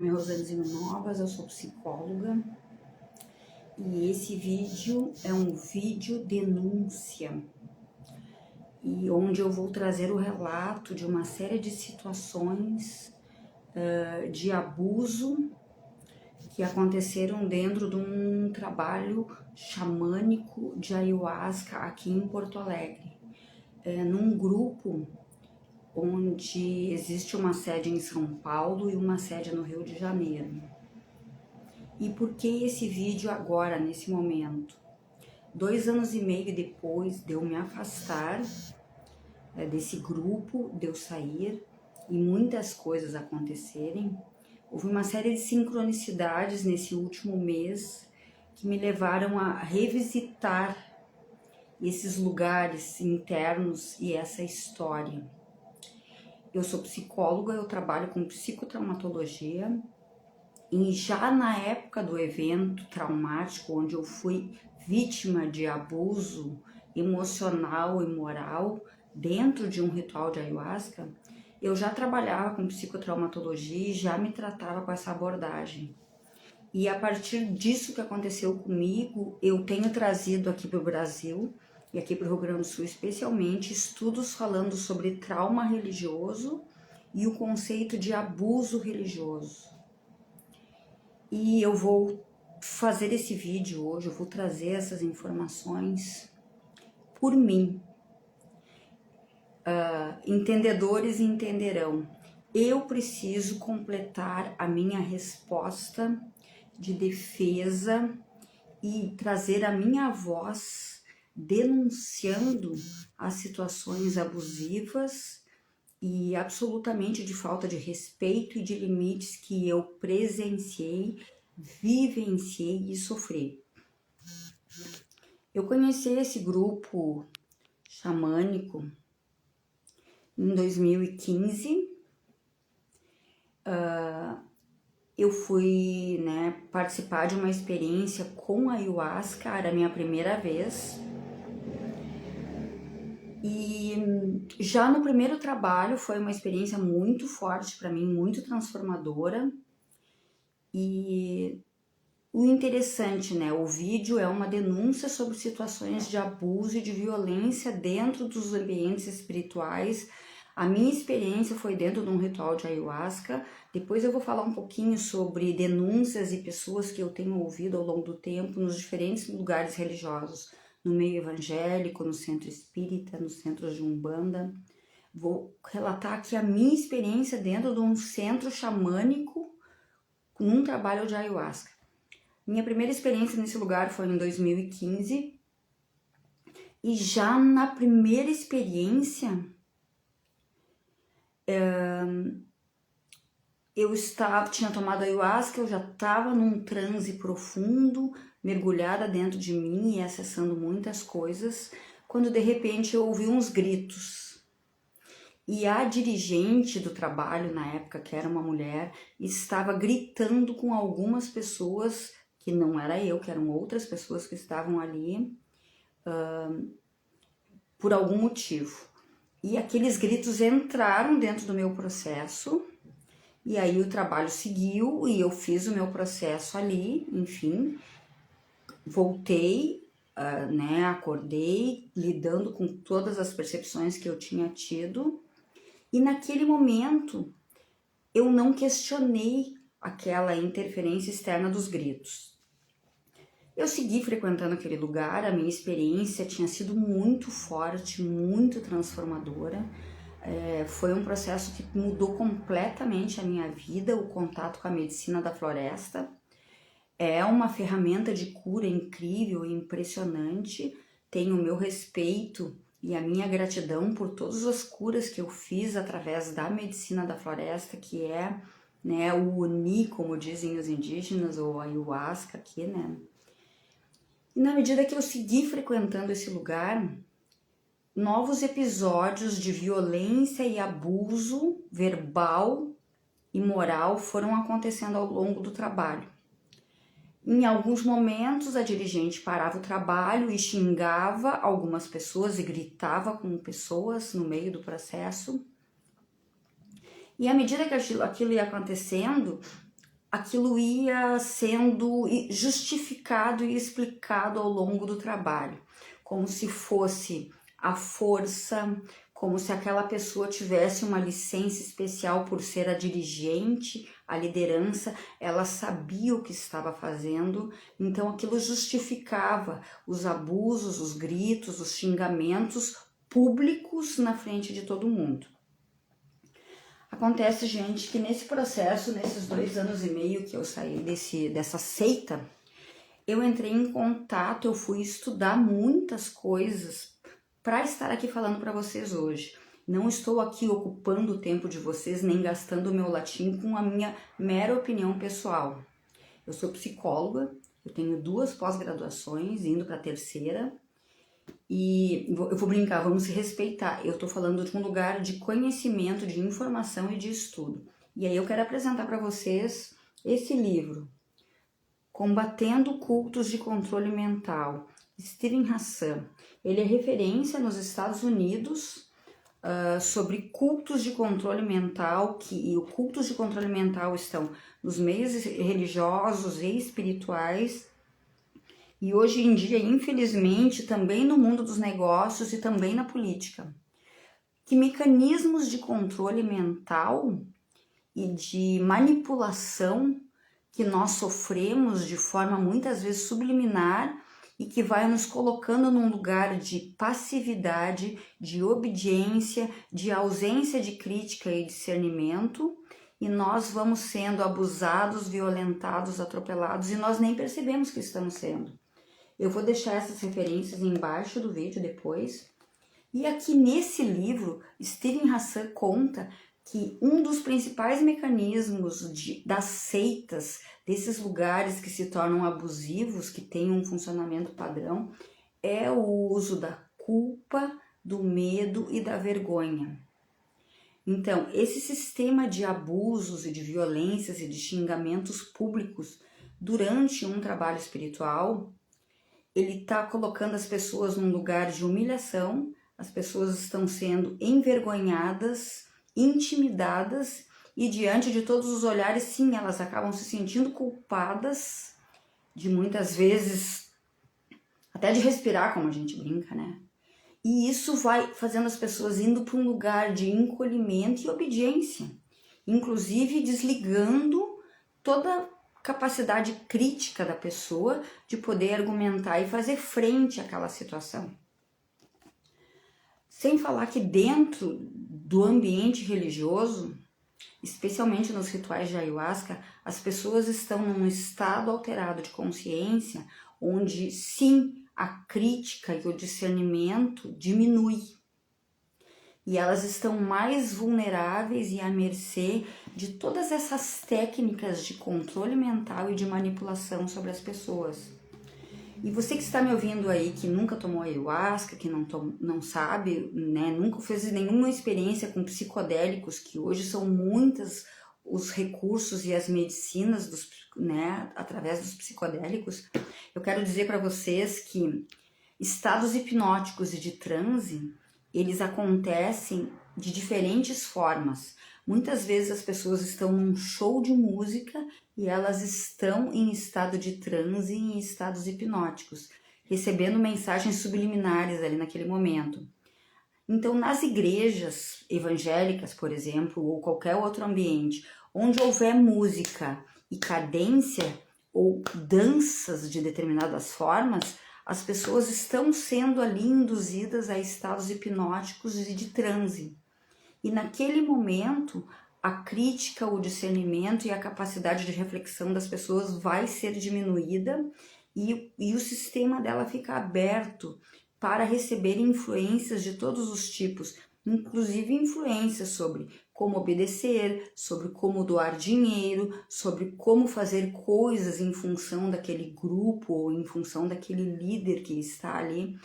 Meu nome é Rosângela Novas, eu sou psicóloga e esse vídeo é um vídeo denúncia e onde eu vou trazer o relato de uma série de situações de abuso que aconteceram dentro de um trabalho xamânico de ayahuasca aqui em Porto Alegre, num grupo onde existe uma sede em São Paulo e uma sede no Rio de Janeiro. E por que esse vídeo agora, nesse momento? 2 anos e meio depois de eu me afastar desse grupo, de eu sair e muitas coisas acontecerem, houve uma série de sincronicidades nesse último mês que me levaram a revisitar esses lugares internos e essa história. Eu sou psicóloga, eu trabalho com psicotraumatologia e já na época do evento traumático, onde eu fui vítima de abuso emocional e moral dentro de um ritual de ayahuasca, eu já trabalhava com psicotraumatologia e já me tratava com essa abordagem. E a partir disso que aconteceu comigo, eu tenho trazido aqui para o Brasil e aqui para o Rio Grande do Sul especialmente estudos falando sobre trauma religioso e o conceito de abuso religioso. E eu vou fazer esse vídeo hoje, eu vou trazer essas informações por mim. Entendedores entenderão. Eu preciso completar a minha resposta de defesa e trazer a minha voz denunciando as situações abusivas e absolutamente de falta de respeito e de limites que eu presenciei, vivenciei e sofri. Eu conheci esse grupo xamânico em 2015. Eu fui participar de uma experiência com ayahuasca, era a minha primeira vez. E já no primeiro trabalho foi uma experiência muito forte para mim, muito transformadora. E o interessante, o vídeo é uma denúncia sobre situações de abuso e de violência dentro dos ambientes espirituais. A minha experiência foi dentro de um ritual de ayahuasca. Depois eu vou falar um pouquinho sobre denúncias e pessoas que eu tenho ouvido ao longo do tempo nos diferentes lugares religiosos, no meio evangélico, no centro espírita, nos centros de umbanda. Vou relatar aqui a minha experiência dentro de um centro xamânico num trabalho de ayahuasca. Minha primeira experiência nesse lugar foi em 2015 e já na primeira experiência tinha tomado ayahuasca, eu já estava num transe profundo, mergulhada dentro de mim e acessando muitas coisas, quando de repente eu ouvi uns gritos. E a dirigente do trabalho na época, que era uma mulher, estava gritando com algumas pessoas, que não era eu, que eram outras pessoas que estavam ali, por algum motivo. E aqueles gritos entraram dentro do meu processo, e aí o trabalho seguiu, e eu fiz o meu processo ali, enfim, voltei, acordei, lidando com todas as percepções que eu tinha tido, e naquele momento eu não questionei aquela interferência externa dos gritos. Eu segui frequentando aquele lugar, a minha experiência tinha sido muito forte, muito transformadora. Foi um processo que mudou completamente a minha vida, o contato com a medicina da floresta. É uma ferramenta de cura incrível e impressionante. Tenho o meu respeito e a minha gratidão por todas as curas que eu fiz através da medicina da floresta, que é o Uni, como dizem os indígenas, ou ayahuasca aqui, E na medida que eu segui frequentando esse lugar, novos episódios de violência e abuso verbal e moral foram acontecendo ao longo do trabalho. Em alguns momentos, a dirigente parava o trabalho e xingava algumas pessoas e gritava com pessoas no meio do processo. E à medida que aquilo ia acontecendo, aquilo ia sendo justificado e explicado ao longo do trabalho, como se fosse a força, como se aquela pessoa tivesse uma licença especial por ser a dirigente, a liderança, ela sabia o que estava fazendo, então aquilo justificava os abusos, os gritos, os xingamentos públicos na frente de todo mundo. Acontece, gente, que nesse processo, nesses 2 anos e meio que eu saí dessa seita, eu entrei em contato, eu fui estudar muitas coisas para estar aqui falando para vocês hoje. Não estou aqui ocupando o tempo de vocês, nem gastando o meu latim com a minha mera opinião pessoal. Eu sou psicóloga, eu tenho 2 pós-graduações, indo para a 3ª, e eu vou brincar, vamos se respeitar. Eu estou falando de um lugar de conhecimento, de informação e de estudo. E aí eu quero apresentar para vocês esse livro, Combatendo Cultos de Controle Mental, Steven Hassan. Ele é referência nos Estados Unidos sobre cultos de controle mental, e os cultos de controle mental estão nos meios religiosos e espirituais, e hoje em dia, infelizmente, também no mundo dos negócios e também na política. Que mecanismos de controle mental e de manipulação que nós sofremos de forma muitas vezes subliminar e que vai nos colocando num lugar de passividade, de obediência, de ausência de crítica e discernimento, e nós vamos sendo abusados, violentados, atropelados, e nós nem percebemos que estamos sendo. Eu vou deixar essas referências embaixo do vídeo depois. E aqui nesse livro, Steven Hassan conta que um dos principais mecanismos das seitas, desses lugares que se tornam abusivos, que têm um funcionamento padrão, é o uso da culpa, do medo e da vergonha. Então, esse sistema de abusos e de violências e de xingamentos públicos durante um trabalho espiritual, ele está colocando as pessoas num lugar de humilhação, as pessoas estão sendo envergonhadas, intimidadas, e diante de todos os olhares, sim, elas acabam se sentindo culpadas de muitas vezes, até de respirar, como a gente brinca, né? E isso vai fazendo as pessoas indo para um lugar de encolhimento e obediência, inclusive desligando toda capacidade crítica da pessoa de poder argumentar e fazer frente àquela situação. Sem falar que dentro do ambiente religioso, especialmente nos rituais de ayahuasca, as pessoas estão num estado alterado de consciência, onde sim, a crítica e o discernimento diminui. E elas estão mais vulneráveis e à mercê de todas essas técnicas de controle mental e de manipulação sobre as pessoas. E você que está me ouvindo aí, que nunca tomou ayahuasca, que não sabe, né, nunca fez nenhuma experiência com psicodélicos, que hoje são muitas os recursos e as medicinas através dos psicodélicos, eu quero dizer para vocês que estados hipnóticos e de transe, eles acontecem de diferentes formas. Muitas vezes as pessoas estão num show de música e elas estão em estado de transe, em estados hipnóticos, recebendo mensagens subliminares ali naquele momento. Então, nas igrejas evangélicas, por exemplo, ou qualquer outro ambiente, onde houver música e cadência ou danças de determinadas formas, as pessoas estão sendo ali induzidas a estados hipnóticos e de transe. E naquele momento, a crítica, o discernimento e a capacidade de reflexão das pessoas vai ser diminuída e o sistema dela fica aberto para receber influências de todos os tipos, inclusive influências sobre como obedecer, sobre como doar dinheiro, sobre como fazer coisas em função daquele grupo ou em função daquele líder que está ali.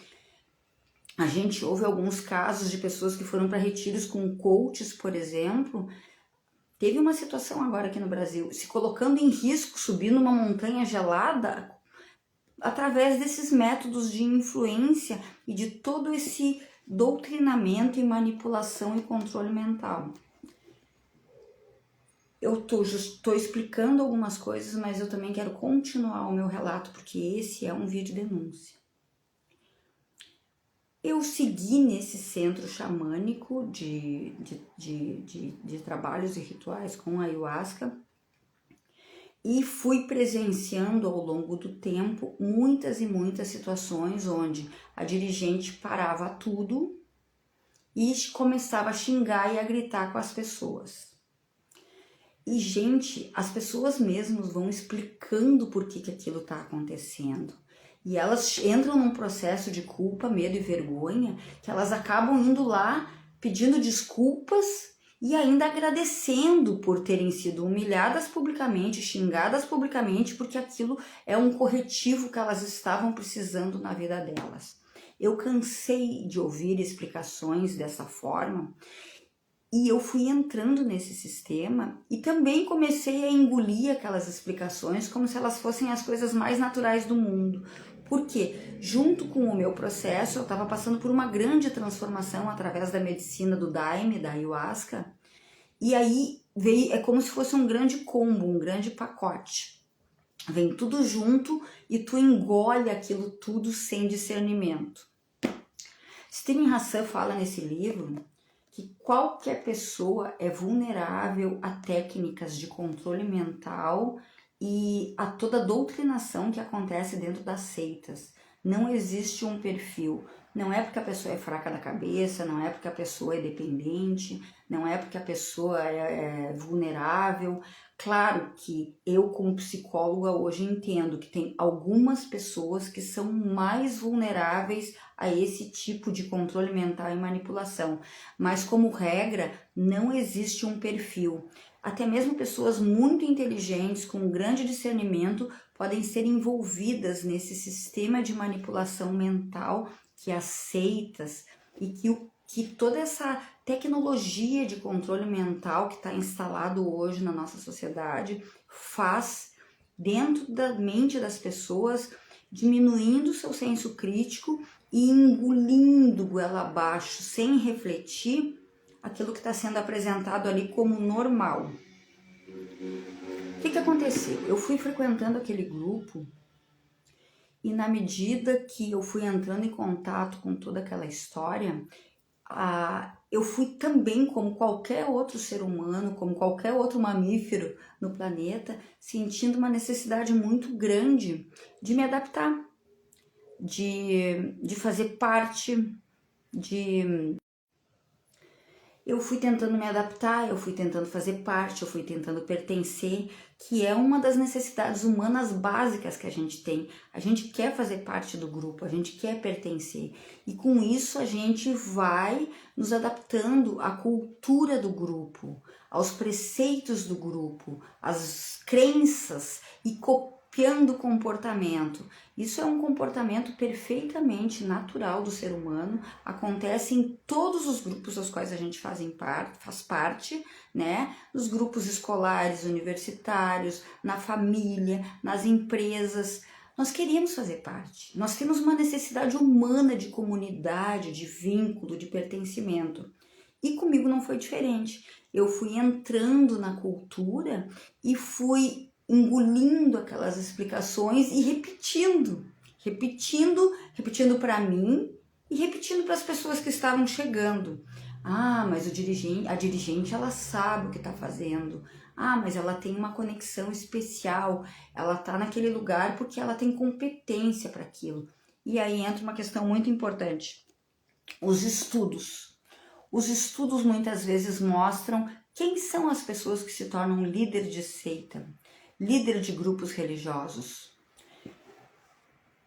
A gente ouve alguns casos de pessoas que foram para retiros com coaches, por exemplo. Teve uma situação agora aqui no Brasil, se colocando em risco, subindo uma montanha gelada, através desses métodos de influência e de todo esse doutrinamento e manipulação e controle mental. eu tô explicando algumas coisas, mas eu também quero continuar o meu relato, porque esse é um vídeo denúncia. Eu segui nesse centro xamânico de trabalhos e rituais com ayahuasca e fui presenciando ao longo do tempo muitas e muitas situações onde a dirigente parava tudo e começava a xingar e a gritar com as pessoas. E, gente, as pessoas mesmas vão explicando por que aquilo está acontecendo. E elas entram num processo de culpa, medo e vergonha, que elas acabam indo lá pedindo desculpas e ainda agradecendo por terem sido humilhadas publicamente, xingadas publicamente, porque aquilo é um corretivo que elas estavam precisando na vida delas. Eu cansei de ouvir explicações dessa forma e eu fui entrando nesse sistema e também comecei a engolir aquelas explicações como se elas fossem as coisas mais naturais do mundo. Porque, junto com o meu processo, eu estava passando por uma grande transformação através da medicina do Daime, da ayahuasca, e aí veio, é como se fosse um grande combo, um grande pacote. Vem tudo junto e tu engole aquilo tudo sem discernimento. Stephen Hassan fala nesse livro que qualquer pessoa é vulnerável a técnicas de controle mental e a toda a doutrinação que acontece dentro das seitas. Não existe um perfil. Não é porque a pessoa é fraca da cabeça, não é porque a pessoa é dependente, não é porque a pessoa é vulnerável. Claro que eu, como psicóloga, hoje entendo que tem algumas pessoas que são mais vulneráveis a esse tipo de controle mental e manipulação, mas como regra, não existe um perfil. Até mesmo pessoas muito inteligentes, com grande discernimento, podem ser envolvidas nesse sistema de manipulação mental que as seitas e que toda essa tecnologia de controle mental que está instalado hoje na nossa sociedade faz dentro da mente das pessoas, diminuindo o seu senso crítico e engolindo goela abaixo, sem refletir aquilo que está sendo apresentado ali como normal. O que aconteceu? Eu fui frequentando aquele grupo e na medida que eu fui entrando em contato com toda aquela história, eu fui também, como qualquer outro ser humano, como qualquer outro mamífero no planeta, sentindo uma necessidade muito grande de me adaptar, de fazer parte, eu fui tentando me adaptar, eu fui tentando fazer parte, eu fui tentando pertencer, que é uma das necessidades humanas básicas que a gente tem. A gente quer fazer parte do grupo, a gente quer pertencer. E com isso a gente vai nos adaptando à cultura do grupo, aos preceitos do grupo, às crenças e copiando o comportamento. Isso é um comportamento perfeitamente natural do ser humano, acontece em todos os grupos aos quais a gente faz parte, né? Nos grupos escolares, universitários, na família, nas empresas. Nós queremos fazer parte, nós temos uma necessidade humana de comunidade, de vínculo, de pertencimento. E comigo não foi diferente. Eu fui entrando na cultura e fui engolindo aquelas explicações e repetindo para mim e repetindo para as pessoas que estavam chegando. Ah, mas a dirigente ela sabe o que está fazendo. Ah, mas ela tem uma conexão especial. Ela está naquele lugar porque ela tem competência para aquilo. E aí entra uma questão muito importante. Os estudos. Os estudos muitas vezes mostram quem são as pessoas que se tornam líder de seita, líder de grupos religiosos.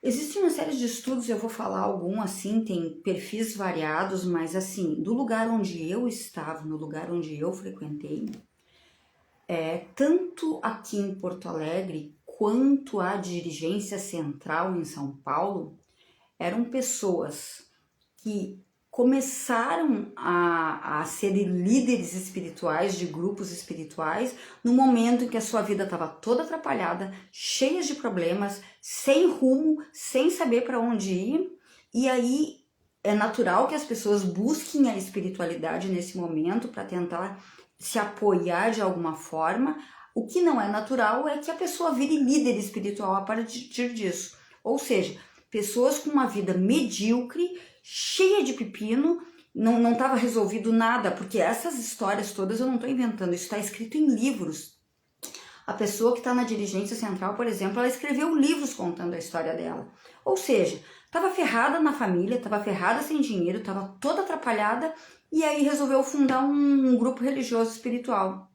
Existe uma série de estudos, eu vou falar algum assim, tem perfis variados, mas assim, do lugar onde eu estava, no lugar onde eu frequentei, tanto aqui em Porto Alegre quanto a dirigência central em São Paulo, eram pessoas que começaram a serem líderes espirituais de grupos espirituais no momento em que a sua vida estava toda atrapalhada, cheia de problemas, sem rumo, sem saber para onde ir. E aí é natural que as pessoas busquem a espiritualidade nesse momento para tentar se apoiar de alguma forma. O que não é natural é que a pessoa vire líder espiritual a partir disso. Ou seja, pessoas com uma vida medíocre, cheia de pepino, não estava resolvido nada, porque essas histórias todas eu não estou inventando, isso está escrito em livros. A pessoa que está na dirigência central, por exemplo, ela escreveu livros contando a história dela. Ou seja, estava ferrada na família, estava ferrada sem dinheiro, estava toda atrapalhada e aí resolveu fundar um grupo religioso espiritual.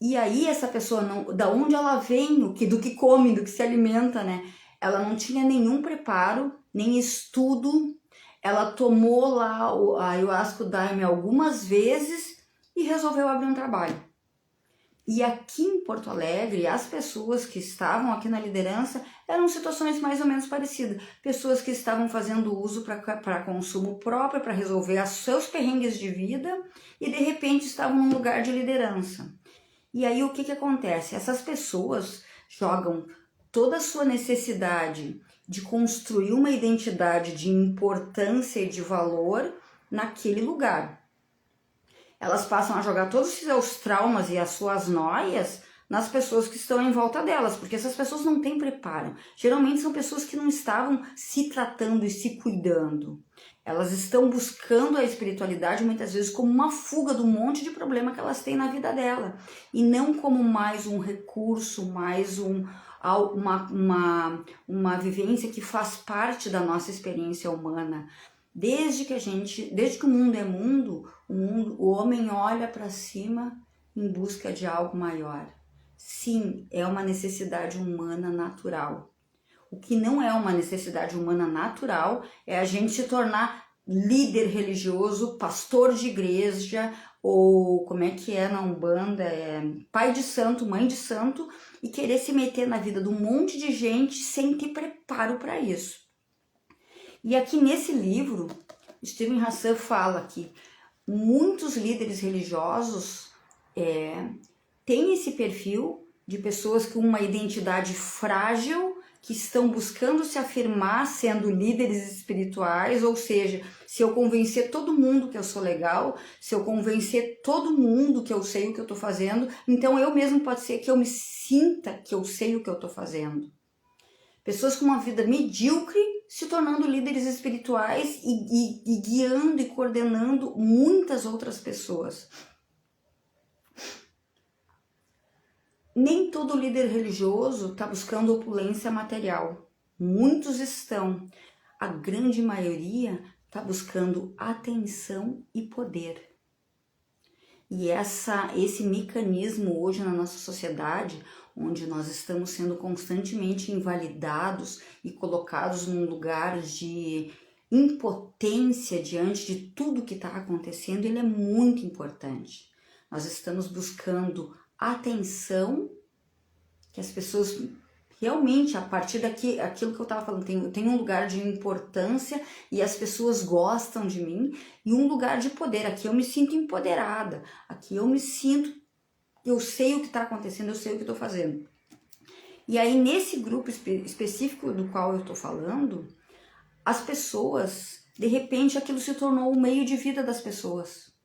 E aí essa pessoa, da onde ela vem, do que come, do que se alimenta, né? Ela não tinha nenhum preparo, nem estudo. Ela tomou lá a Ayahuasca Daime algumas vezes e resolveu abrir um trabalho. E aqui em Porto Alegre, as pessoas que estavam aqui na liderança eram situações mais ou menos parecidas. Pessoas que estavam fazendo uso para consumo próprio, para resolver os seus perrengues de vida e de repente estavam num lugar de liderança. E aí o que acontece? Essas pessoas jogam toda a sua necessidade de construir uma identidade de importância e de valor naquele lugar. Elas passam a jogar todos os seus traumas e as suas noias nas pessoas que estão em volta delas, porque essas pessoas não têm preparo. Geralmente são pessoas que não estavam se tratando e se cuidando. Elas estão buscando a espiritualidade muitas vezes como uma fuga do monte de problema que elas têm na vida dela, e não como mais um recurso, mais uma vivência que faz parte da nossa experiência humana. Desde que o mundo é mundo, o homem olha para cima em busca de algo maior. Sim, é uma necessidade humana natural. O que não é uma necessidade humana natural é a gente se tornar líder religioso, pastor de igreja, ou como é que é na Umbanda, pai de santo, mãe de santo, e querer se meter na vida de um monte de gente sem ter preparo para isso. E aqui nesse livro, Steven Hassan fala que muitos líderes religiosos têm esse perfil de pessoas com uma identidade frágil, que estão buscando se afirmar sendo líderes espirituais, ou seja, se eu convencer todo mundo que eu sou legal, se eu convencer todo mundo que eu sei o que eu estou fazendo, então eu mesmo pode ser que eu me sinta que eu sei o que eu estou fazendo. Pessoas com uma vida medíocre se tornando líderes espirituais e guiando e coordenando muitas outras pessoas. Nem todo líder religioso está buscando opulência material. Muitos estão. A grande maioria está buscando atenção e poder. E esse mecanismo hoje na nossa sociedade, onde nós estamos sendo constantemente invalidados e colocados num lugar de impotência diante de tudo que está acontecendo, ele é muito importante. Nós estamos buscando atenção, que as pessoas realmente, a partir aquilo que eu estava falando, tem um lugar de importância e as pessoas gostam de mim, e um lugar de poder. Aqui eu me sinto empoderada, aqui eu me sinto, eu sei o que está acontecendo, eu sei o que estou fazendo. E aí nesse grupo específico do qual eu estou falando, as pessoas, de repente aquilo se tornou o meio de vida das pessoas.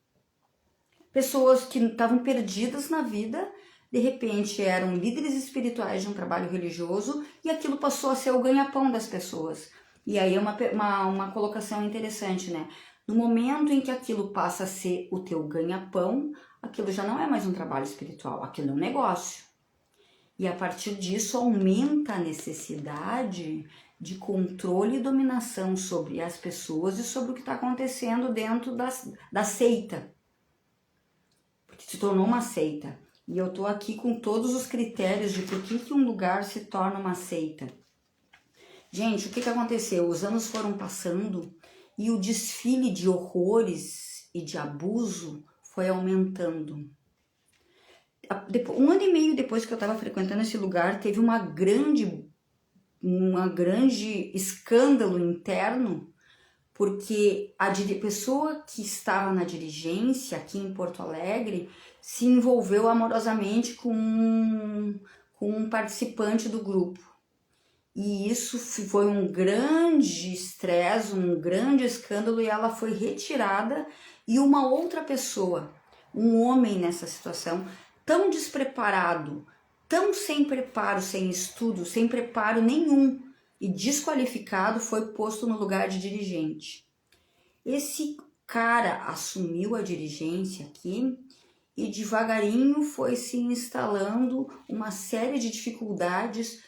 Pessoas que estavam perdidas na vida, de repente eram líderes espirituais de um trabalho religioso e aquilo passou a ser o ganha-pão das pessoas. E aí é uma colocação interessante, né? No momento em que aquilo passa a ser o teu ganha-pão, aquilo já não é mais um trabalho espiritual, aquilo é um negócio. E a partir disso aumenta a necessidade de controle e dominação sobre as pessoas e sobre o que está acontecendo dentro da seita. Se tornou uma seita. E eu tô aqui com todos os critérios de por que um lugar se torna uma seita. Gente, o que aconteceu? Os anos foram passando e o desfile de horrores e de abuso foi aumentando. 1 ano e meio depois que eu estava frequentando esse lugar, teve uma grande escândalo interno, porque a pessoa que estava na dirigência aqui em Porto Alegre se envolveu amorosamente com um participante do grupo. E isso foi um grande estresse, um grande escândalo, e ela foi retirada e uma outra pessoa Um homem nessa situação tão despreparado, tão sem preparo, sem estudo, sem preparo nenhum e desqualificado, foi posto no lugar de dirigente. Esse cara assumiu a dirigência aqui e devagarinho foi se instalando uma série de dificuldades.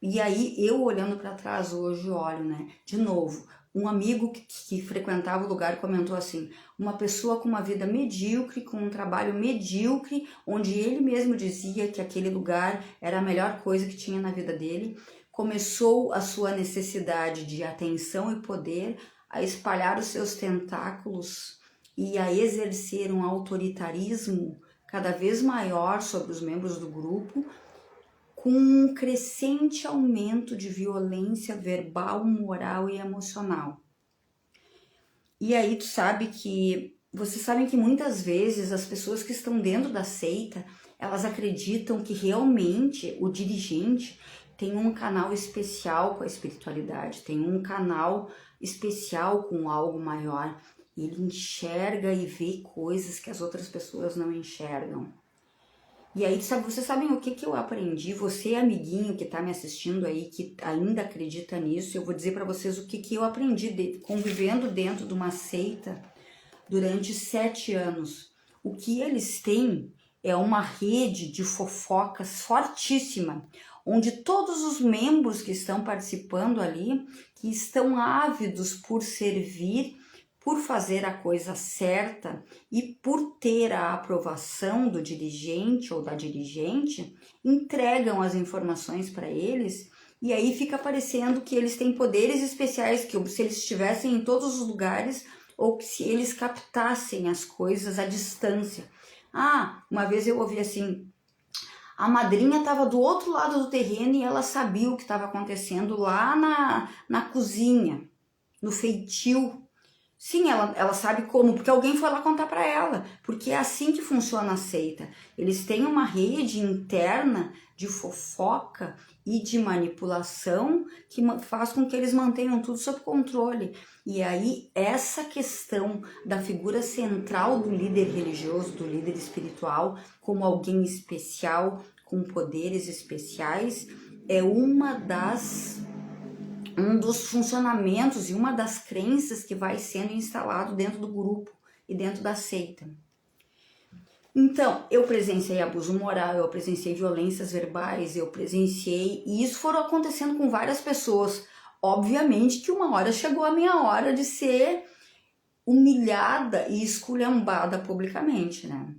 E aí eu olhando para trás hoje, olho, né? De novo, um amigo que frequentava o lugar comentou assim: uma pessoa com uma vida medíocre, com um trabalho medíocre, onde ele mesmo dizia que aquele lugar era a melhor coisa que tinha na vida dele, começou a sua necessidade de atenção e poder a espalhar os seus tentáculos e a exercer um autoritarismo cada vez maior sobre os membros do grupo, com um crescente aumento de violência verbal, moral e emocional. E aí vocês sabem que muitas vezes as pessoas que estão dentro da seita, elas acreditam que realmente o dirigente tem um canal especial com a espiritualidade, tem um canal especial com algo maior. Ele enxerga e vê coisas que as outras pessoas não enxergam. E aí, vocês sabem o que eu aprendi? Você, amiguinho que tá me assistindo aí, que ainda acredita nisso, eu vou dizer para vocês o que eu aprendi convivendo dentro de uma seita durante 7 anos. O que eles têm é uma rede de fofocas fortíssima, onde todos os membros que estão participando ali, que estão ávidos por servir, por fazer a coisa certa e por ter a aprovação do dirigente ou da dirigente, entregam as informações para eles e aí fica parecendo que eles têm poderes especiais, que se eles estivessem em todos os lugares ou que se eles captassem as coisas à distância. Uma vez eu ouvi assim: a madrinha estava do outro lado do terreno e ela sabia o que estava acontecendo lá na cozinha, no feitio. Sim, ela sabe como, porque alguém foi lá contar para ela, porque é assim que funciona a seita. Eles têm uma rede interna de fofoca e de manipulação que faz com que eles mantenham tudo sob controle. E aí essa questão da figura central do líder religioso, do líder espiritual, como alguém especial, com poderes especiais, é um dos funcionamentos e uma das crenças que vai sendo instalado dentro do grupo e dentro da seita. Então, eu presenciei abuso moral, eu presenciei violências verbais, e isso foram acontecendo com várias pessoas. Obviamente que uma hora chegou a minha hora de ser humilhada e esculhambada publicamente, né?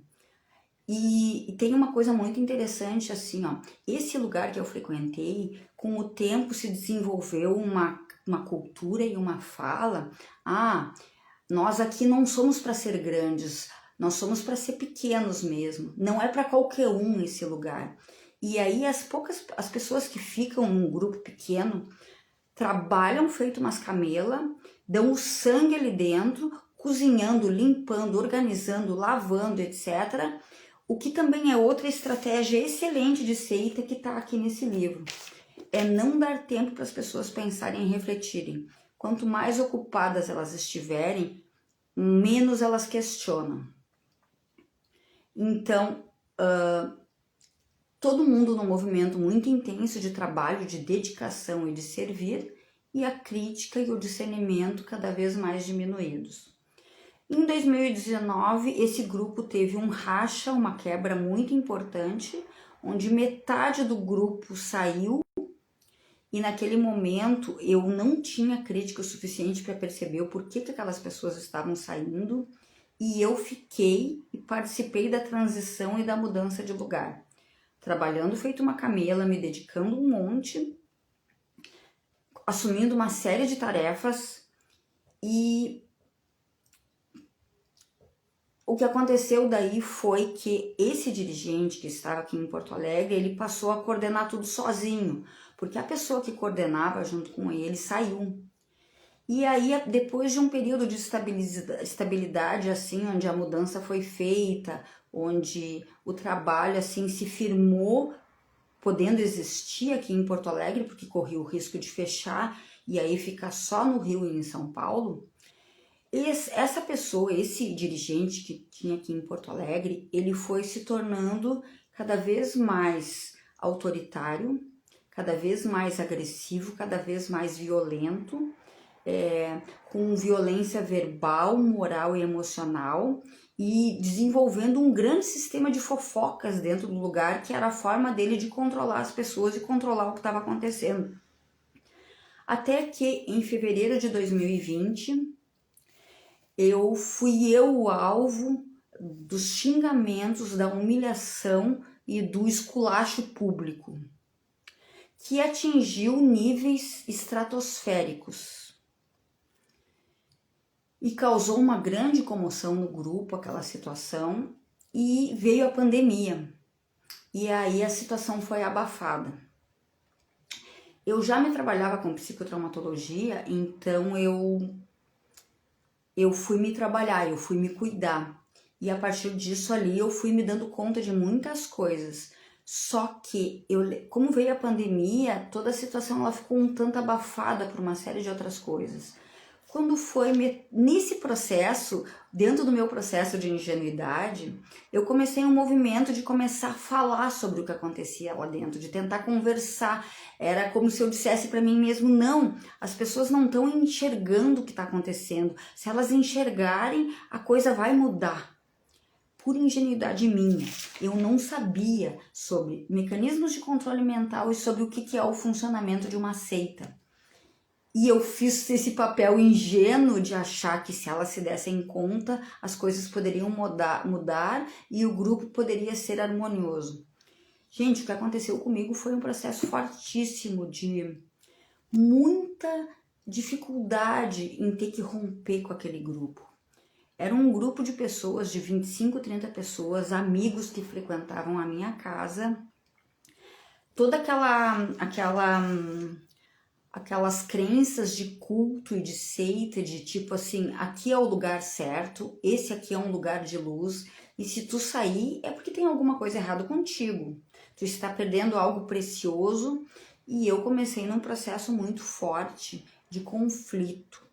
E tem uma coisa muito interessante assim, ó, esse lugar que eu frequentei, com o tempo se desenvolveu uma cultura e uma fala: nós aqui não somos para ser grandes, nós somos para ser pequenos mesmo, não é para qualquer um esse lugar. E aí as pessoas que ficam num grupo pequeno trabalham feito umas camelas, dão o sangue ali dentro, cozinhando, limpando, organizando, lavando, etc., o que também é outra estratégia excelente de seita que está aqui nesse livro. É não dar tempo para as pessoas pensarem e refletirem. Quanto mais ocupadas elas estiverem, menos elas questionam. Então, todo mundo num movimento muito intenso de trabalho, de dedicação e de servir, e a crítica e o discernimento cada vez mais diminuídos. Em 2019, esse grupo teve um racha, uma quebra muito importante, onde metade do grupo saiu e naquele momento eu não tinha crítica o suficiente para perceber o porquê que aquelas pessoas estavam saindo e eu fiquei e participei da transição e da mudança de lugar, trabalhando feito uma camela, me dedicando um monte, assumindo uma série de tarefas e o que aconteceu daí foi que esse dirigente que estava aqui em Porto Alegre, ele passou a coordenar tudo sozinho, porque a pessoa que coordenava junto com ele saiu. E aí, depois de um período de estabilidade, assim, onde a mudança foi feita, onde o trabalho, assim, se firmou, podendo existir aqui em Porto Alegre, porque corria o risco de fechar e aí ficar só no Rio e em São Paulo, essa pessoa, esse dirigente que tinha aqui em Porto Alegre, ele foi se tornando cada vez mais autoritário, cada vez mais agressivo, cada vez mais violento, com violência verbal, moral e emocional, e desenvolvendo um grande sistema de fofocas dentro do lugar, que era a forma dele de controlar as pessoas e controlar o que estava acontecendo. Até que em fevereiro de 2020, fui o alvo dos xingamentos, da humilhação e do esculacho público, que atingiu níveis estratosféricos e causou uma grande comoção no grupo, aquela situação, e veio a pandemia, e aí a situação foi abafada. Eu já me trabalhava com psicotraumatologia, então eu fui me trabalhar, eu fui me cuidar, e a partir disso ali eu fui me dando conta de muitas coisas. Só que, como veio a pandemia, toda a situação ela ficou um tanto abafada por uma série de outras coisas. Quando foi nesse processo, dentro do meu processo de ingenuidade, eu comecei um movimento de começar a falar sobre o que acontecia lá dentro, de tentar conversar. Era como se eu dissesse para mim mesmo, não, as pessoas não estão enxergando o que está acontecendo. Se elas enxergarem, a coisa vai mudar. Por ingenuidade minha, eu não sabia sobre mecanismos de controle mental e sobre o que é o funcionamento de uma seita. E eu fiz esse papel ingênuo de achar que se elas se dessem conta, as coisas poderiam mudar e o grupo poderia ser harmonioso. Gente, o que aconteceu comigo foi um processo fortíssimo de muita dificuldade em ter que romper com aquele grupo. Era um grupo de pessoas, de 25, 30 pessoas, amigos que frequentavam a minha casa. Toda aquelas crenças de culto e de seita, de tipo assim, aqui é o lugar certo, esse aqui é um lugar de luz, e se tu sair é porque tem alguma coisa errada contigo. Tu está perdendo algo precioso, e eu comecei num processo muito forte de conflito.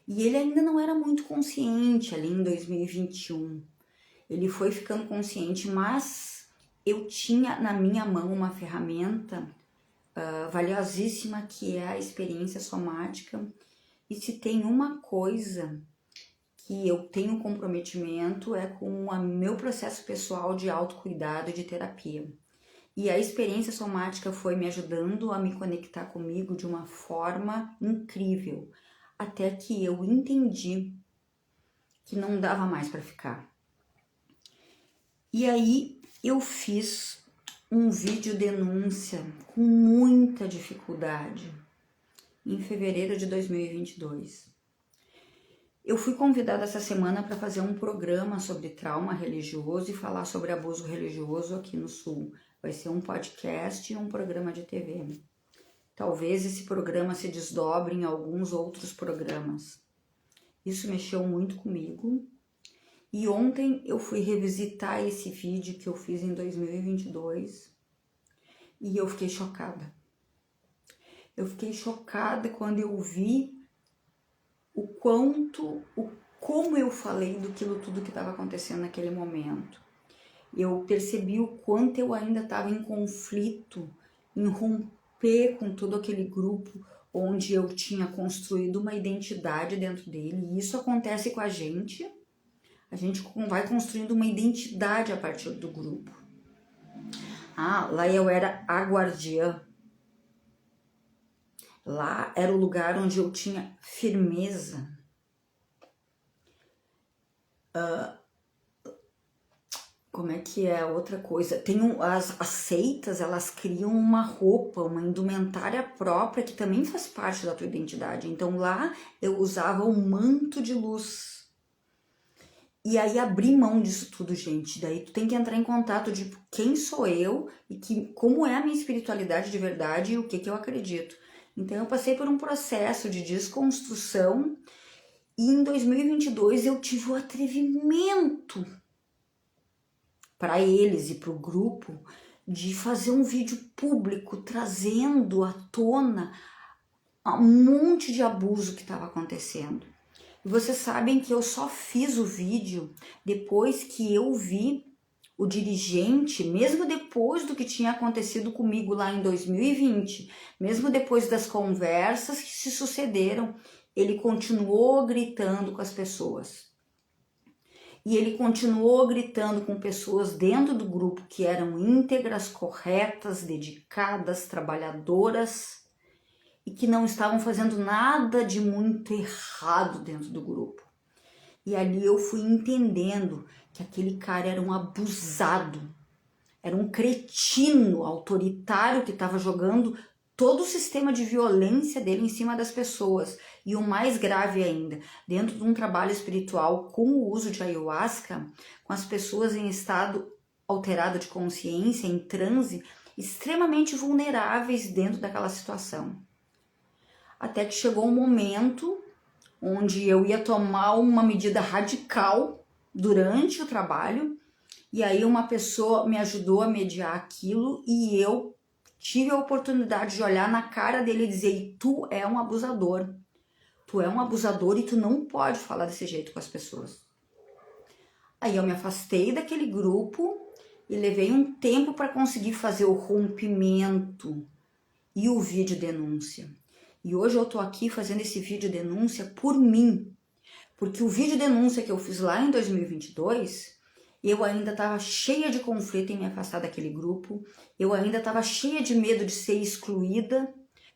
E ele ainda não era muito consciente ali em 2021. Ele foi ficando consciente, mas eu tinha na minha mão uma ferramenta valiosíssima, que é a experiência somática. E se tem uma coisa que eu tenho comprometimento é com o meu processo pessoal de autocuidado e de terapia. E a experiência somática foi me ajudando a me conectar comigo de uma forma incrível, até que eu entendi que não dava mais para ficar. E aí eu fiz um vídeo denúncia com muita dificuldade em fevereiro de 2022. Eu fui convidada essa semana para fazer um programa sobre trauma religioso e falar sobre abuso religioso aqui no Sul. Vai ser um podcast e um programa de TV. Talvez esse programa se desdobre em alguns outros programas. Isso mexeu muito comigo. E ontem eu fui revisitar esse vídeo que eu fiz em 2022 e eu fiquei chocada. Eu fiquei chocada quando eu vi como eu falei daquilo tudo que estava acontecendo naquele momento. Eu percebi o quanto eu ainda estava em conflito, em romper com todo aquele grupo onde eu tinha construído uma identidade dentro dele. E isso acontece com a gente vai construindo uma identidade a partir do grupo. Lá eu era a guardiã. Lá era o lugar onde eu tinha firmeza. Como é que é outra coisa? As seitas, elas criam uma roupa, uma indumentária própria que também faz parte da tua identidade. Então lá eu usava um manto de luz. E aí abrir mão disso tudo, gente. Daí tu tem que entrar em contato de quem sou eu e como é a minha espiritualidade de verdade e o que eu acredito. Então eu passei por um processo de desconstrução e em 2022 eu tive o atrevimento para eles e para o grupo de fazer um vídeo público trazendo à tona um monte de abuso que estava acontecendo. E vocês sabem que eu só fiz o vídeo depois que eu vi o dirigente, mesmo depois do que tinha acontecido comigo lá em 2020, mesmo depois das conversas que se sucederam, ele continuou gritando com as pessoas. E ele continuou gritando com pessoas dentro do grupo que eram íntegras, corretas, dedicadas, trabalhadoras e que não estavam fazendo nada de muito errado dentro do grupo. E ali eu fui entendendo que aquele cara era um abusado, era um cretino autoritário que estava jogando todo o sistema de violência dele em cima das pessoas. E o mais grave ainda, dentro de um trabalho espiritual com o uso de ayahuasca, com as pessoas em estado alterado de consciência, em transe, extremamente vulneráveis dentro daquela situação. Até que chegou um momento onde eu ia tomar uma medida radical durante o trabalho, e aí uma pessoa me ajudou a mediar aquilo e eu tive a oportunidade de olhar na cara dele e dizer: tu é um abusador e tu não pode falar desse jeito com as pessoas. Aí eu me afastei daquele grupo e levei um tempo para conseguir fazer o rompimento e o vídeo denúncia. E hoje eu tô aqui fazendo esse vídeo denúncia por mim, porque o vídeo denúncia que eu fiz lá em 2022, eu ainda estava cheia de conflito em me afastar daquele grupo, eu ainda estava cheia de medo de ser excluída,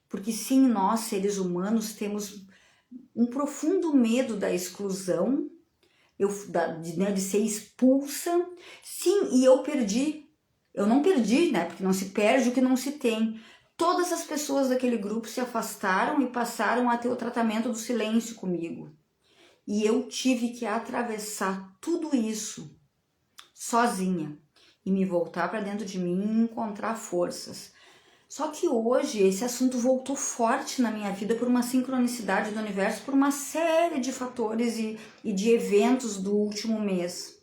porque sim, nós seres humanos temos um profundo medo da exclusão, de ser expulsa. Sim, e eu não perdi, né, porque não se perde o que não se tem. Todas as pessoas daquele grupo se afastaram e passaram a ter o tratamento do silêncio comigo. E eu tive que atravessar tudo isso sozinha e me voltar para dentro de mim e encontrar forças. Só que hoje esse assunto voltou forte na minha vida por uma sincronicidade do universo, por uma série de fatores e de eventos do último mês.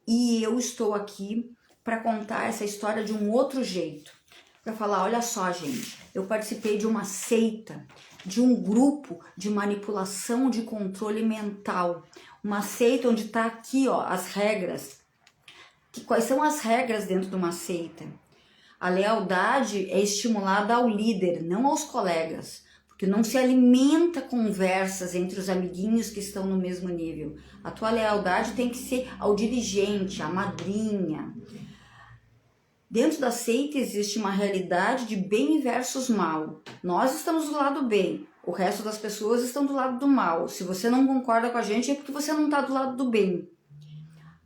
E eu estou aqui para contar essa história de um outro jeito. Para falar, olha só, gente, eu participei de uma seita, de um grupo de manipulação de controle mental, uma seita onde está aqui, ó, as regras. Quais são as regras dentro de uma seita? A lealdade é estimulada ao líder, não aos colegas, porque não se alimenta conversas entre os amiguinhos que estão no mesmo nível. A tua lealdade tem que ser ao dirigente, à madrinha. Dentro da seita existe uma realidade de bem versus mal. Nós estamos do lado bem, o resto das pessoas estão do lado do mal. Se você não concorda com a gente é porque você não está do lado do bem.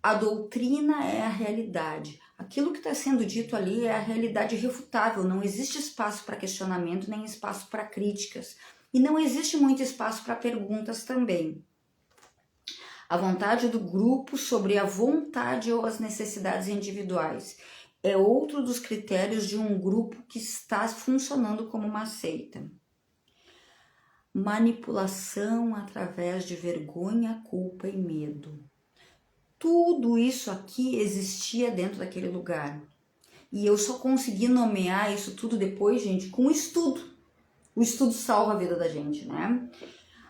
A doutrina é a realidade. Aquilo que está sendo dito ali é a realidade irrefutável. Não existe espaço para questionamento, nem espaço para críticas. E não existe muito espaço para perguntas também. A vontade do grupo sobre a vontade ou as necessidades individuais é outro dos critérios de um grupo que está funcionando como uma seita. Manipulação através de vergonha, culpa e medo. Tudo isso aqui existia dentro daquele lugar. E eu só consegui nomear isso tudo depois, gente, com estudo. O estudo salva a vida da gente, né?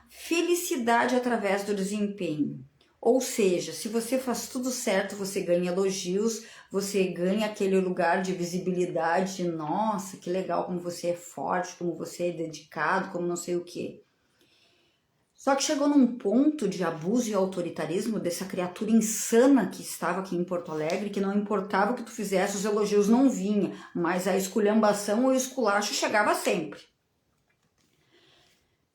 Felicidade através do desempenho. Ou seja, se você faz tudo certo, você ganha elogios, você ganha aquele lugar de visibilidade, de, nossa, que legal, como você é forte, como você é dedicado, como não sei o quê. Só que chegou num ponto de abuso e autoritarismo dessa criatura insana que estava aqui em Porto Alegre, que não importava o que tu fizesse, os elogios não vinham, mas a esculhambação ou o esculacho chegava sempre.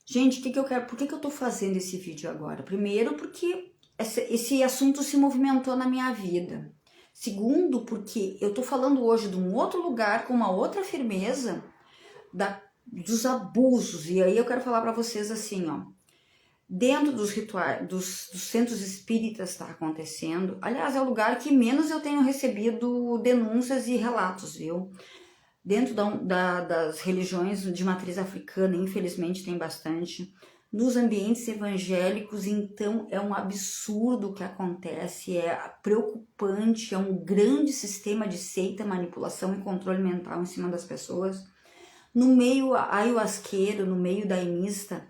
Gente, por que eu tô fazendo esse vídeo agora? Primeiro, porque esse assunto se movimentou na minha vida. Segundo, porque eu tô falando hoje de um outro lugar com uma outra firmeza dos abusos. E aí eu quero falar para vocês assim, ó. Dentro dos rituais, dos centros espíritas está acontecendo. Aliás, é o lugar que menos eu tenho recebido denúncias e relatos, viu? Dentro das religiões de matriz africana, infelizmente tem bastante. Nos ambientes evangélicos, então, é um absurdo o que acontece, é preocupante, é um grande sistema de seita, manipulação e controle mental em cima das pessoas. No meio ayahuasqueiro, no meio daimista,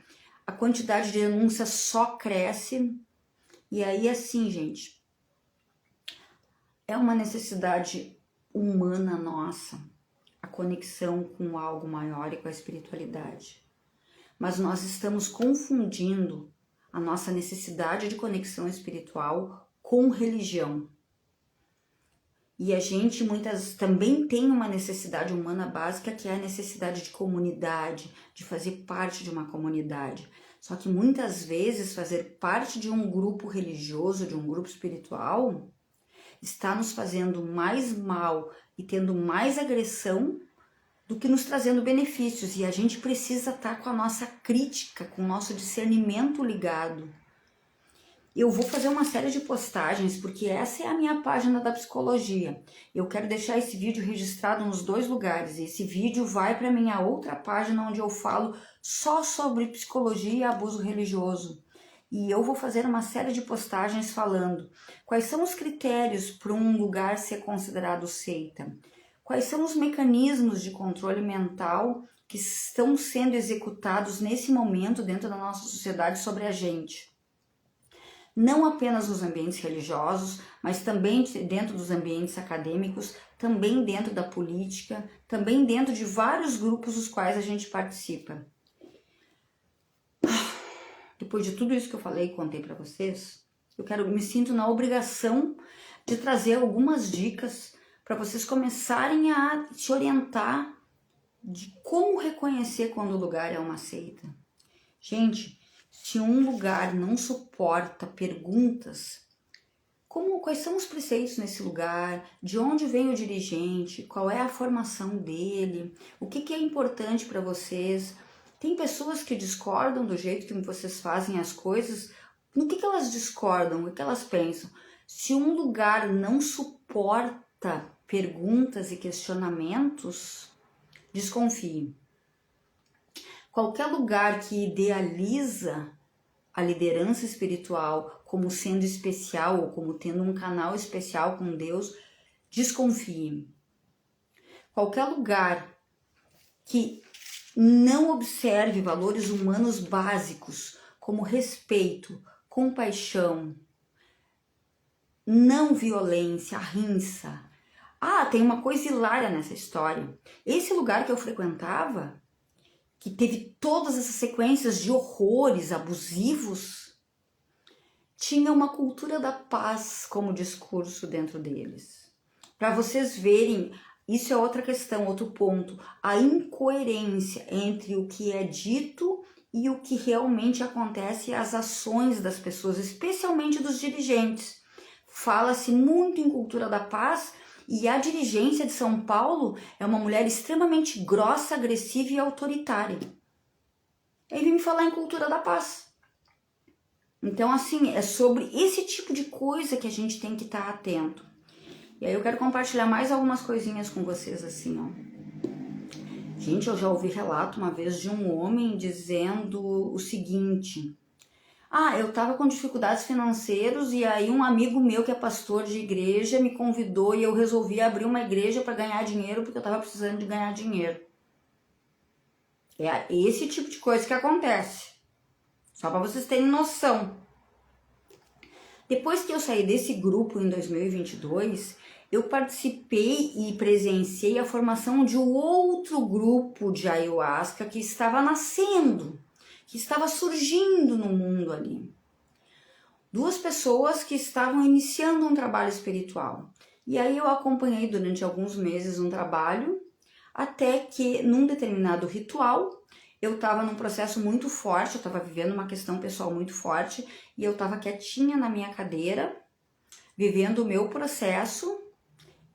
a quantidade de denúncias só cresce. E aí, assim, gente, é uma necessidade humana nossa, a conexão com algo maior e com a espiritualidade. Mas nós estamos confundindo a nossa necessidade de conexão espiritual com religião. E a gente também tem uma necessidade humana básica, que é a necessidade de comunidade, de fazer parte de uma comunidade. Só que muitas vezes fazer parte de um grupo religioso, de um grupo espiritual, está nos fazendo mais mal e tendo mais agressão do que nos trazendo benefícios. E a gente precisa estar com a nossa crítica, com o nosso discernimento ligado. Eu vou fazer uma série de postagens, porque essa é a minha página da psicologia. Eu quero deixar esse vídeo registrado nos 2 lugares. Esse vídeo vai para minha outra página, onde eu falo só sobre psicologia e abuso religioso. E eu vou fazer uma série de postagens falando quais são os critérios para um lugar ser considerado seita. Quais são os mecanismos de controle mental que estão sendo executados nesse momento dentro da nossa sociedade sobre a gente. Não apenas nos ambientes religiosos, mas também dentro dos ambientes acadêmicos, também dentro da política, também dentro de vários grupos dos quais a gente participa. Depois de tudo isso que eu falei e contei para vocês, me sinto na obrigação de trazer algumas dicas para vocês começarem a se orientar de como reconhecer quando o lugar é uma seita. Gente, se um lugar não suporta perguntas, quais são os preceitos nesse lugar, de onde vem o dirigente, qual é a formação dele, o que é importante para vocês. Tem pessoas que discordam do jeito que vocês fazem as coisas. No que elas discordam, o que elas pensam? Se um lugar não suporta perguntas e questionamentos, desconfie. Qualquer lugar que idealiza a liderança espiritual como sendo especial ou como tendo um canal especial com Deus, desconfie. Qualquer lugar que não observe valores humanos básicos como respeito, compaixão, não violência, rinça. Tem uma coisa hilária nessa história. Esse lugar que eu frequentava, que teve todas essas sequências de horrores abusivos, tinha uma cultura da paz como discurso dentro deles. Para vocês verem, isso é outra questão, outro ponto, a incoerência entre o que é dito e o que realmente acontece e as ações das pessoas, especialmente dos dirigentes. Fala-se muito em cultura da paz, e a dirigência de São Paulo é uma mulher extremamente grossa, agressiva e autoritária. Aí vem me falar em cultura da paz. Então, assim, é sobre esse tipo de coisa que a gente tem que estar atento. E aí eu quero compartilhar mais algumas coisinhas com vocês, assim, ó. Gente, eu já ouvi relato uma vez de um homem dizendo o seguinte: eu tava com dificuldades financeiras e aí um amigo meu que é pastor de igreja me convidou e eu resolvi abrir uma igreja para ganhar dinheiro porque eu tava precisando de ganhar dinheiro. É esse tipo de coisa que acontece. Só para vocês terem noção. Depois que eu saí desse grupo em 2022, eu participei e presenciei a formação de um outro grupo de ayahuasca que estava nascendo, que estava surgindo no mundo ali. 2 pessoas que estavam iniciando um trabalho espiritual. E aí eu acompanhei durante alguns meses um trabalho, até que num determinado ritual, eu estava num processo muito forte, eu estava vivendo uma questão pessoal muito forte, e eu estava quietinha na minha cadeira, vivendo o meu processo,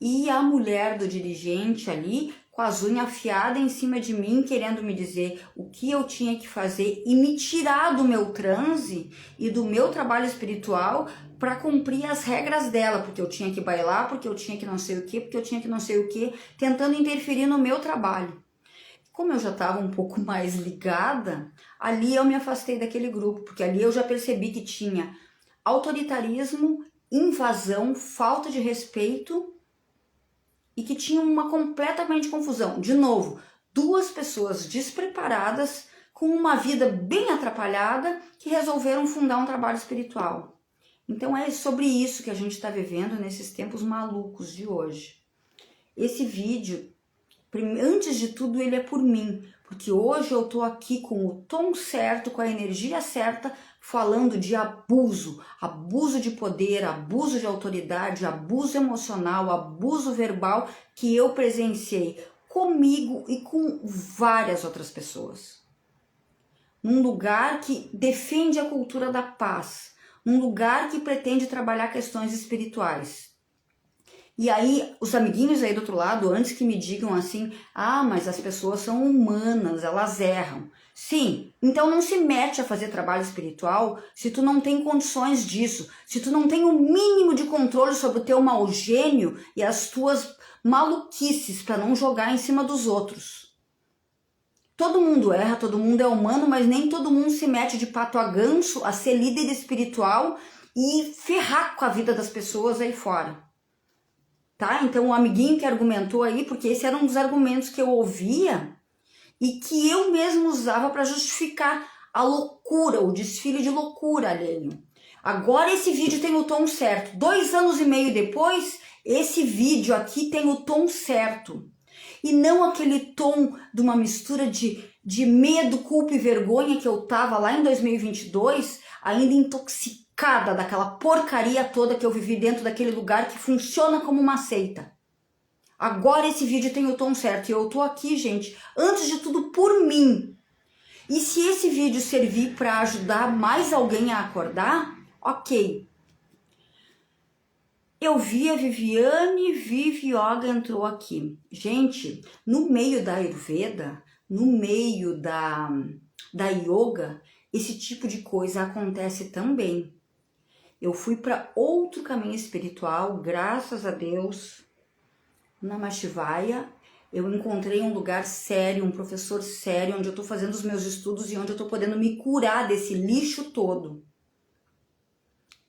e a mulher do dirigente ali, com as unhas afiadas em cima de mim, querendo me dizer o que eu tinha que fazer e me tirar do meu transe e do meu trabalho espiritual para cumprir as regras dela, porque eu tinha que bailar, porque eu tinha que não sei o que, porque eu tinha que não sei o que, tentando interferir no meu trabalho. Como eu já estava um pouco mais ligada, ali eu me afastei daquele grupo, porque ali eu já percebi que tinha autoritarismo, invasão, falta de respeito e que tinha uma completamente confusão. De novo, 2 pessoas despreparadas com uma vida bem atrapalhada que resolveram fundar um trabalho espiritual. Então é sobre isso que a gente está vivendo nesses tempos malucos de hoje. Esse vídeo, antes de tudo, ele é por mim, porque hoje eu tô aqui com o tom certo, com a energia certa, falando de abuso, abuso de poder, abuso de autoridade, abuso emocional, abuso verbal que eu presenciei comigo e com várias outras pessoas. Num lugar que defende a cultura da paz, num lugar que pretende trabalhar questões espirituais. E aí, os amiguinhos aí do outro lado, antes que me digam assim, ah, mas as pessoas são humanas, elas erram. Sim, então não se mete a fazer trabalho espiritual se tu não tem condições disso, se tu não tem o mínimo de controle sobre o teu mau gênio e as tuas maluquices para não jogar em cima dos outros. Todo mundo erra, todo mundo é humano, mas nem todo mundo se mete de pato a ganso a ser líder espiritual e ferrar com a vida das pessoas aí fora. Tá? Então o amiguinho que argumentou aí, porque esse era um dos argumentos que eu ouvia e que eu mesmo usava para justificar a loucura, o desfile de loucura alheio. Agora esse vídeo tem o tom certo. 2 anos e meio depois, esse vídeo aqui tem o tom certo. E não aquele tom de uma mistura de medo, culpa e vergonha que eu tava lá em 2022, ainda intoxicada daquela porcaria toda que eu vivi dentro daquele lugar que funciona como uma seita. Agora esse vídeo tem o tom certo e eu tô aqui, gente, antes de tudo por mim. E se esse vídeo servir para ajudar mais alguém a acordar, ok. Eu vi a Viviane Yoga entrou aqui. Gente, no meio da Ayurveda, no meio da yoga, esse tipo de coisa acontece também. Eu fui para outro caminho espiritual, graças a Deus, Namah Shivaya. Eu encontrei um lugar sério, um professor sério, onde eu tô fazendo os meus estudos e onde eu tô podendo me curar desse lixo todo.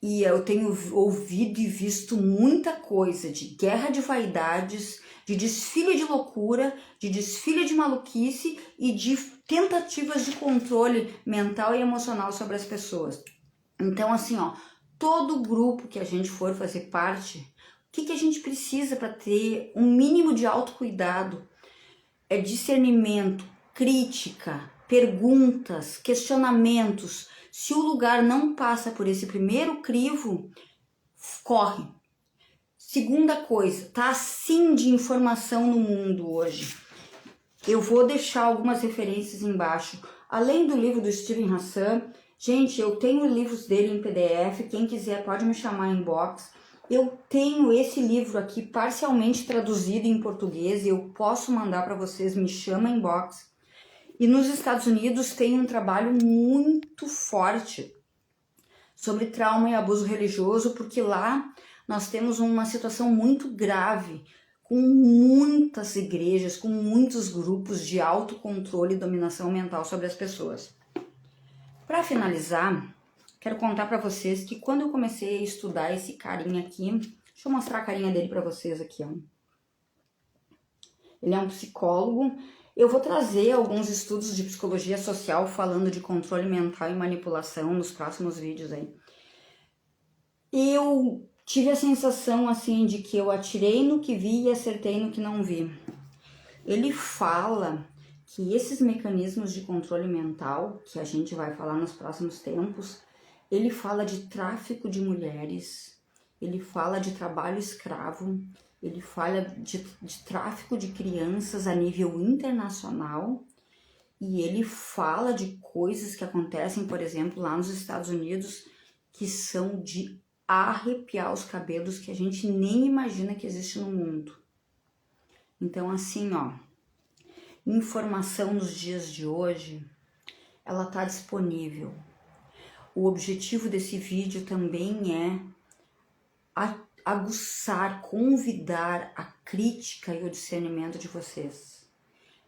E eu tenho ouvido e visto muita coisa de guerra de vaidades, de desfile de loucura, de desfile de maluquice e de tentativas de controle mental e emocional sobre as pessoas. Então, assim, ó, todo grupo que a gente for fazer parte, o que a gente precisa para ter um mínimo de autocuidado? É discernimento, crítica, perguntas, questionamentos. Se o lugar não passa por esse primeiro crivo, corre. Segunda coisa, tá assim de informação no mundo hoje. Eu vou deixar algumas referências embaixo. Além do livro do Steven Hassan, gente, eu tenho livros dele em PDF, quem quiser pode me chamar em inbox. Eu tenho esse livro aqui parcialmente traduzido em português e eu posso mandar para vocês, me chama em inbox. E nos Estados Unidos tem um trabalho muito forte sobre trauma e abuso religioso, porque lá nós temos uma situação muito grave, com muitas igrejas, com muitos grupos de autocontrole e dominação mental sobre as pessoas. Para finalizar, quero contar para vocês que quando eu comecei a estudar esse carinha aqui, deixa eu mostrar a carinha dele para vocês aqui, ó. Ele é um psicólogo. Eu vou trazer alguns estudos de psicologia social falando de controle mental e manipulação nos próximos vídeos aí. Eu tive a sensação assim de que eu atirei no que vi e acertei no que não vi. Ele fala que esses mecanismos de controle mental, que a gente vai falar nos próximos tempos, ele fala de tráfico de mulheres, ele fala de trabalho escravo, ele fala de tráfico de crianças a nível internacional e ele fala de coisas que acontecem, por exemplo, lá nos Estados Unidos, que são de arrepiar os cabelos, que a gente nem imagina que existe no mundo. Então, assim, ó, informação nos dias de hoje, ela tá disponível. O objetivo desse vídeo também é aguçar, convidar a crítica e o discernimento de vocês.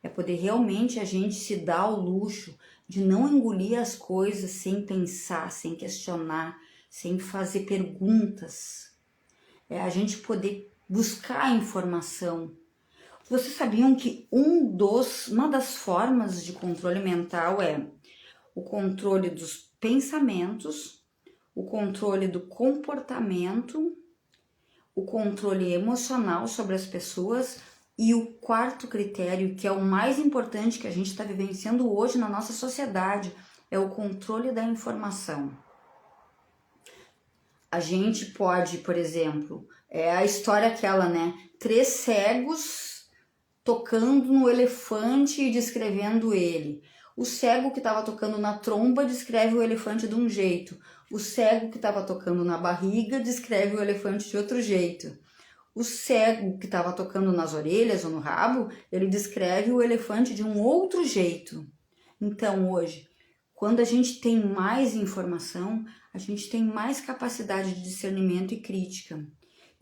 É poder realmente a gente se dar ao luxo de não engolir as coisas sem pensar, sem questionar, sem fazer perguntas. É a gente poder buscar a informação. Vocês sabiam que uma das formas de controle mental é o controle dos pensamentos, o controle do comportamento, o controle emocional sobre as pessoas e o quarto critério, que é o mais importante que a gente está vivenciando hoje na nossa sociedade, é o controle da informação. A gente pode, por exemplo, é a história aquela, né? 3 cegos tocando no elefante e descrevendo ele. O cego que estava tocando na tromba descreve o elefante de um jeito. O cego que estava tocando na barriga descreve o elefante de outro jeito. O cego que estava tocando nas orelhas ou no rabo, ele descreve o elefante de um outro jeito. Então, hoje, quando a gente tem mais informação, a gente tem mais capacidade de discernimento e crítica.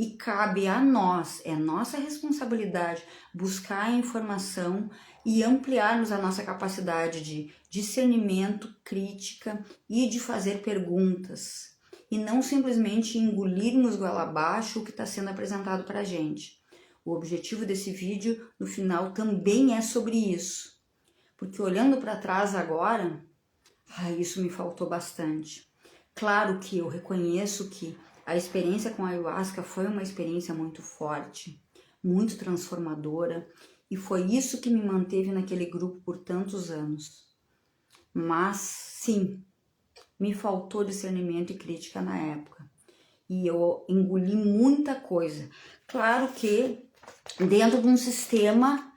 E cabe a nós, é nossa responsabilidade, buscar a informação e ampliarmos a nossa capacidade de discernimento, crítica e de fazer perguntas. E não simplesmente engolirmos goela abaixo o que está sendo apresentado para a gente. O objetivo desse vídeo, no final, também é sobre isso. Porque olhando para trás agora, isso me faltou bastante. Claro que eu reconheço que a experiência com a ayahuasca foi uma experiência muito forte, muito transformadora, e foi isso que me manteve naquele grupo por tantos anos. Mas, sim, me faltou discernimento e crítica na época. E eu engoli muita coisa. Claro que dentro de um sistema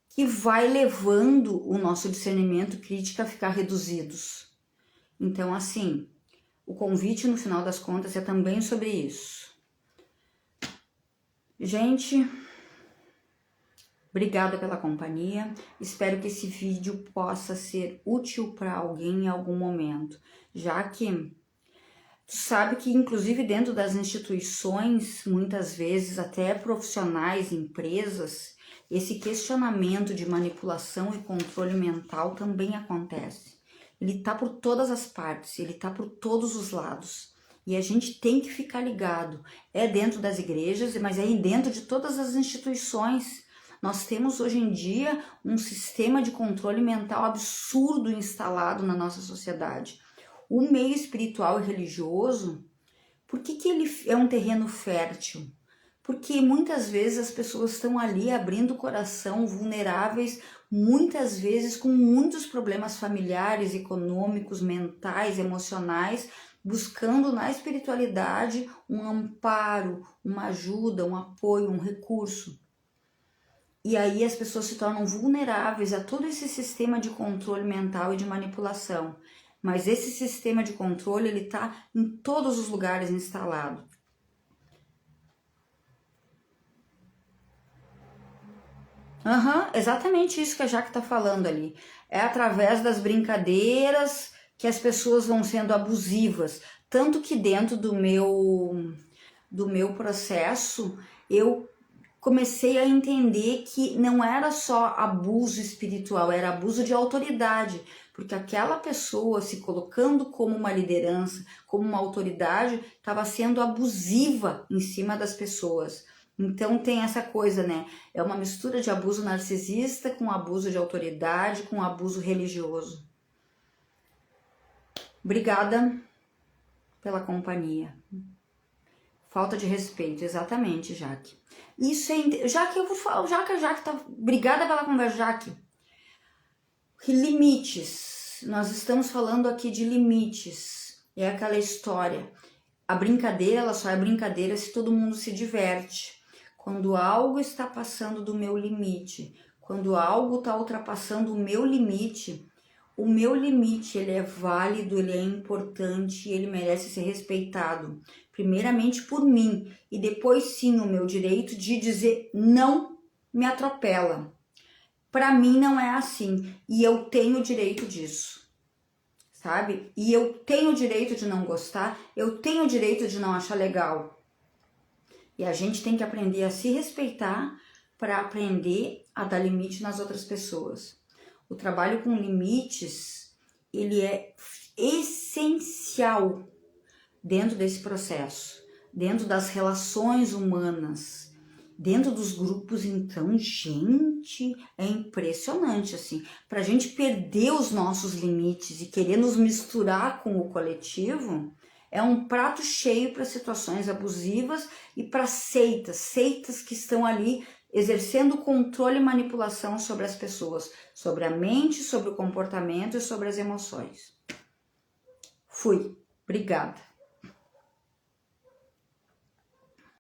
que vai levando o nosso discernimento e crítica a ficar reduzidos. Então, assim, o convite, no final das contas, é também sobre isso. Gente, obrigada pela companhia. Espero que esse vídeo possa ser útil para alguém em algum momento. Já que tu sabe que, inclusive, dentro das instituições, muitas vezes, até profissionais, empresas, esse questionamento de manipulação e controle mental também acontece. Ele tá por todas as partes, ele tá por todos os lados. E a gente tem que ficar ligado. É dentro das igrejas, mas é dentro de todas as instituições. Nós temos hoje em dia um sistema de controle mental absurdo instalado na nossa sociedade. O meio espiritual e religioso, por que ele é um terreno fértil? Porque muitas vezes as pessoas estão ali abrindo o coração, vulneráveis, muitas vezes com muitos problemas familiares, econômicos, mentais, emocionais, buscando na espiritualidade um amparo, uma ajuda, um apoio, um recurso. E aí as pessoas se tornam vulneráveis a todo esse sistema de controle mental e de manipulação. Mas esse sistema de controle, ele está em todos os lugares instalado. Exatamente isso que a Jaque está falando ali. É através das brincadeiras que as pessoas vão sendo abusivas. Tanto que dentro do meu processo, eu comecei a entender que não era só abuso espiritual, era abuso de autoridade. Porque aquela pessoa se colocando como uma liderança, como uma autoridade, estava sendo abusiva em cima das pessoas. Então tem essa coisa, né? É uma mistura de abuso narcisista com abuso de autoridade, com abuso religioso. Obrigada pela companhia. Falta de respeito, exatamente, Jaque. Isso é... Jaque, eu vou falar, Jaque tá... Obrigada pela conversa, Jaque. Limites. Nós estamos falando aqui de limites. É aquela história. A brincadeira, ela só é brincadeira se todo mundo se diverte. Quando algo está passando do meu limite, quando algo está ultrapassando o meu limite ele é válido, ele é importante, ele merece ser respeitado. Primeiramente por mim e depois sim o meu direito de dizer não me atropela. Para mim não é assim e eu tenho o direito disso, sabe? E eu tenho o direito de não gostar, eu tenho o direito de não achar legal. E a gente tem que aprender a se respeitar para aprender a dar limite nas outras pessoas. O trabalho com limites, ele é essencial dentro desse processo, dentro das relações humanas. Dentro dos grupos, então, gente, é impressionante, assim, pra gente perder os nossos limites e querer nos misturar com o coletivo, é um prato cheio para situações abusivas e para seitas que estão ali exercendo controle e manipulação sobre as pessoas, sobre a mente, sobre o comportamento e sobre as emoções. Fui. Obrigada.